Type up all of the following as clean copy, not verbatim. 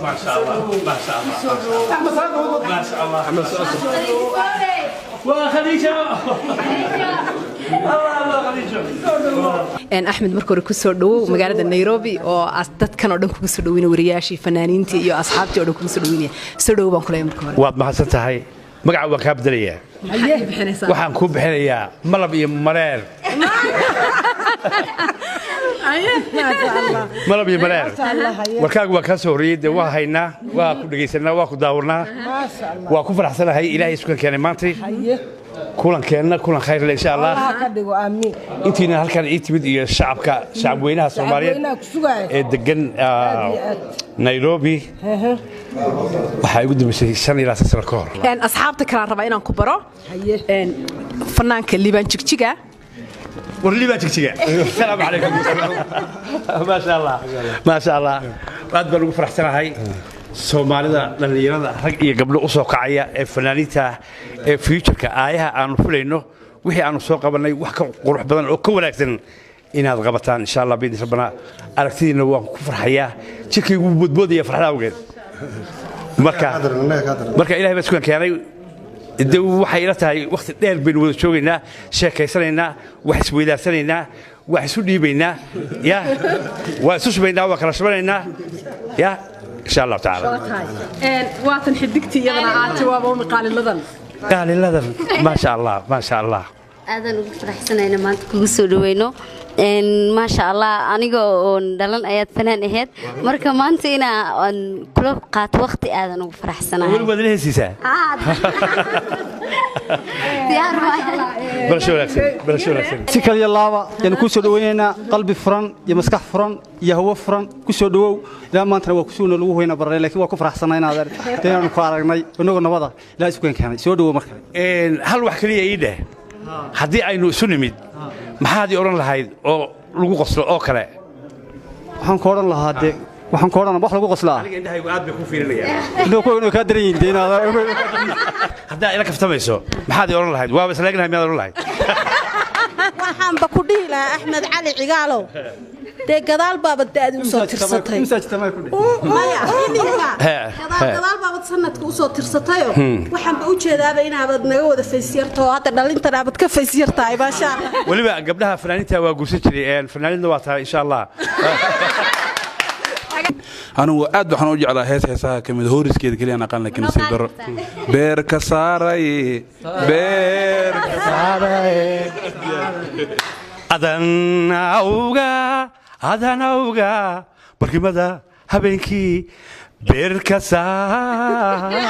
ما شاء الله ما شاء الله ما شاء الله ما شاء الله وخديجة أحمد مركور كسودو مقالة نيروبي أو أصدت كانوا دم كسودوين ورياشي فنانين تي يو أصحابتي أو دم كسودوين سودو بانكلهم مركور واد ما حسنت هاي مقعد وكاب دريه waxaan ku bixinayaa malab iyo mareer malab iyo mareer warkaagu waa ka soo riid waa haynaa waa ku dhageysanaa waa ku daawurnaa waa ku faraxsanahay ilaahay isku keenay maanta kulankeena kulan khayr leh insha Allah ka dhigo aamin intiina halkan ii timid iyo shacab weynaha Soomaaliyeed ee degan Nairobi waxa ugu dambeysay 5 sano ka hor asxaabta kala raba inaan ku baro Fananka liban jigjiga ورليبا تكتيجا السلام عليكم ما شاء الله ما شاء الله بعد بنقول فرحتنا هاي Soomaalida dhalinyarada rag iyo gabdho u soo kacaya ee fanaaniinta ee future-ka aayaha aanu fulayno wixii aanu soo qabanay wax ka qurux badan oo ka wanaagsan inaad qabataan insha Allah biidin rabbana aragtidiina waan ku farxayaa jirkaygu boodboodaya farxada awgeed marka ilaahay baa isku keenay waxay ila tahay waqti dheer baynu wada joogaynaa sheekaysanaynaa wax isweydaarsanayna wax isu dhiibaynaa ya waa isu subaynaa waa kala shabanaynaa ya إن شاء الله تعالى. واتن حدقتي يدنا عاتي وابو مقال اللذن. قال اللذن ما شاء الله ما شاء الله. هذا نقول حسنا ما تكون سودوينو إن ما شاء الله أنا جو دلنا آيات فنان إهد مركب ما أنتينا كل قات وقت هذا نقول فرح سنة. ولو بدله سيسا. برشلونة سيكال يلا يعني كوسودوينا قلب فرن يمسكح فرن يهوى فرن كوسودو لا ما ترى كوسونا لو هنا برا لكن وكفرح سنة هذا تيجي نقارناي ونقول نبضة لا يسكن كمان سودو مركب. هل وحكي إيده haddii aynu isu nimid maxaad ii oran lahayd oo lagu qoslo oo kale waxaan ku oran lahaa de waxaan ku oran wax lagu qoslaa aniga indhahaygu aad bay ku fiirinayaan inuu ku ka dareeyay deynada hadda ila kaftamayso maxaad ii oran lahayd waaba islaagnahay miyaad oran lahayd waxaan ba ku dhihi lahaa Ahmed Cali Cigaalow de gadaal baabad daad u soo tirsatay maya gadaal baabad sanadka u soo tirsatay waxaan ba u jeedaaba inaabad naga wada faysiyarto hadda dhalintan aabad ka faysiyartaay ba sha Allah waliba gabdhaha fanaaniinta waa guursan jireen fanaaniinta waa tahay insha Allah أنا أدب حنو جعل هسا كمد هورس كده كلي أنا قلنا كنسي در بير كساري بير كساري أذن أوجا بركي ماذا هبينكي بير كساري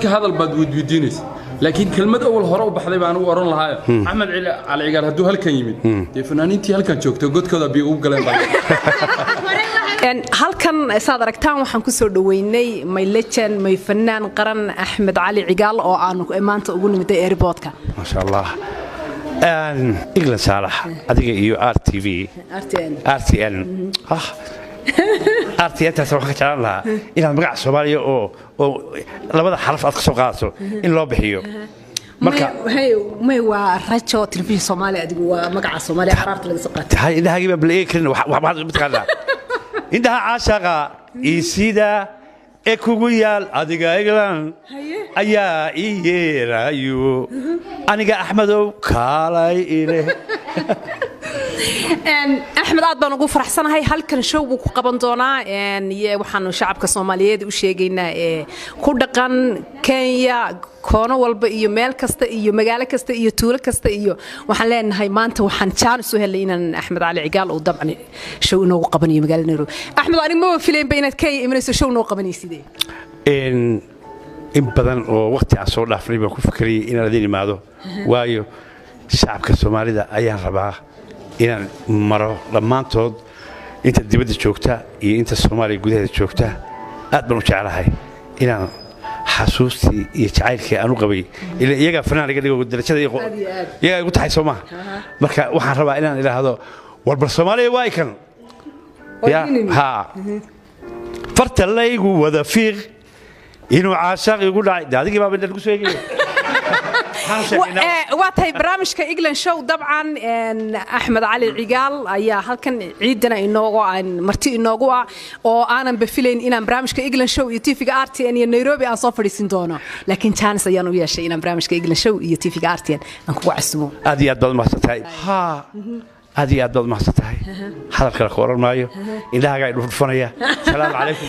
هذا البدوي بدينيس لكن كلمة أول هراء بحذي بعنو ورون لها أحمد على عقال هدو هالكن يمين تفنانين هالكن شوك تقول كذا بيقول قلنا halkan saad aragtaan waxaan ku soo dhaweynay my legend my fanaan qaran Ahmed Cali Cigal oo aan maanta ugu nimiday airportka ma sha Allah iglan saalax adiga iyo RTV RTN RTN taas waxa ka jeclaan lahaa inaad magac Soomaaliya oo labada xaraf aad ka soo qaadato in loo bixiyo marka may waa rajo telefishin Soomaaliya adigu waa magaca Soomaaliya xarafta laga soo qaatay hay indhahaagiba bal eegrin wax midkaada indhaha caashaqa isida ee kugu yaal adiga iglan ayaa ii yeerayo aniga Axmedow kaalay ile Ahmed aad baan ugu faraxsanahay halkan show buu ku qaban doonaa waxaanu shacabka Soomaaliyeed u sheegaynaa ku dhaqan Kenya koono walba iyo meel kasta iyo magaalo kasta iyo tuulo kasta iyo waxaan leenahay maanta waxaan jaan soo helay inaan Ahmed Cali Cigal oo dabcan show inoo qabanayo magaalada Nairobi Ahmed ani ma filayn baynaad ka imanayso show inoo qabanaysidee in badan oo waqti aan soo dhaafnay baan ku fikiray inaan idin imaado waayo shacabka Soomaalida ayaan rabaa inaan maro dhammaantood inta dibadda joogta iyo inta Soomaaliya gudaheeda joogta aad baan u jecelahay inaan xasuustii iyo jacaylkii aan u qabay iyaga fanaan iga dhigo darajada iyaga ugu taxay Soomaa marka waxaan rabaa inaan ilaahdo warbar Soomaaliya waa ikan ya ha farta laygu wada fiiq inuu caashaq igu dhacay adigii baa inta ku soo eegay واتهي برامج كإجلان شو طبعا أحمد علي عقال أيها هالكن عيدنا إنه مرتي إنه وأنا بفيلين إن برامج كإجلان شو يتفق أرتي أن نيروبي أن صفر سندونا لكن كان سيانو ويا شيء إن برامج كإجلان شو يتفق أرتي أنكو عسمو هذه أدل ما ستهاي ها هذه أدل ما ستهاي هذا كلا خورر مايو إذا قاعد نفرفنا يا سلام عليكم